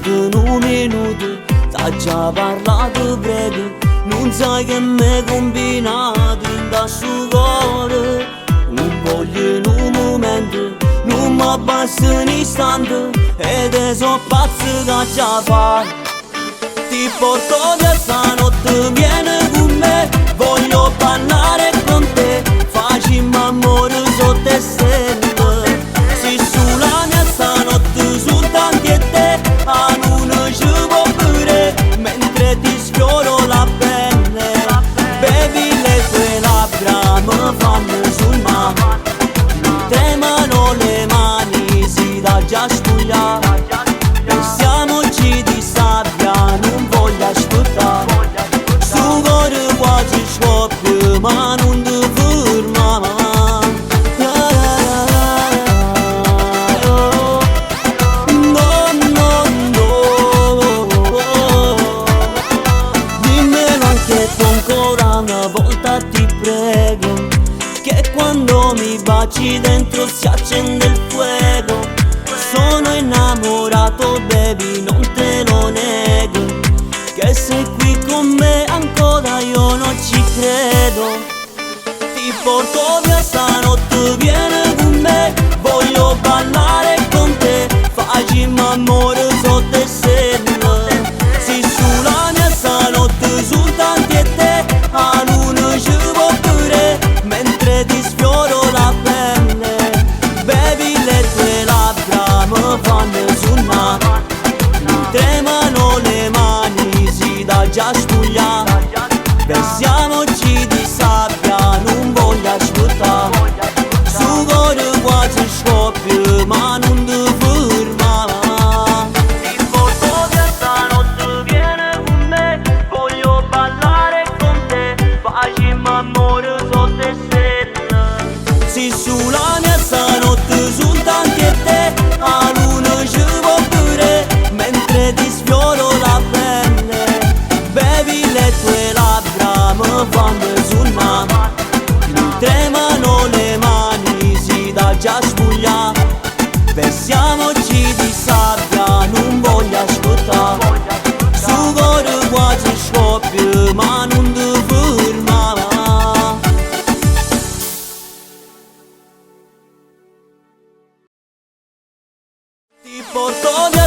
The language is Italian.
in un minuto, t'ha già parlato prego, non sai che m'hai combinato in questo cuore. Non voglio in un momento, non mi abbassa un istante, e te so pazzo che già fa. Ti porto via stanotte, vieni con me, voglio parlare con te, facciamo amore sotto le stelle. Se sulla mia stanotte soltanto e te, a non ci può pure, mentre ti sfioro la pelle. Bevi le tue labbra, mi fanno sognare, mi tremano le mani, si dà già spugliare. Pensiamoci di sabbia, non voglio ascoltare, sto cuore quasi scoppia, ma non ti ferma. No, no, no, dimmelo anche tu ancora una volta ti prego, che quando mi baci dentro si accende il fuoco. Sono innamorato baby, non te lo nego, che sei qui con me ancora io non ci credo. Ti porto via stanotte, vieni con me, voglio parlare con te, facciamo amore sotto le stelle. Se sulla mia stanotte soltanto e te, a luna ci può pure, mentre ti sfioro la pelle. Bevi le tue labbra, mi fanno sognare, mi tremano le mani, si dà già spugliare. Pensiamoci di sabbia, non voglio ascoltare, sto cuore quasi scoppia, ma non ti ferma. Ti porto via stanotte, vieni con me, voglio parlare con te, facciamo amore sotto le stelle. Se sulla mia stanotte soltanto e te, a luna ci può pure, mentre ti sfioro la pelle. Bevi le tue labbra, mi fanno sognare, mi tremano le mani, si dà già spugliare. Pensiamoci di sabbia, non voglio ascoltare, sto cuore quasi scoppia, ma non ti ferma. Ti porto via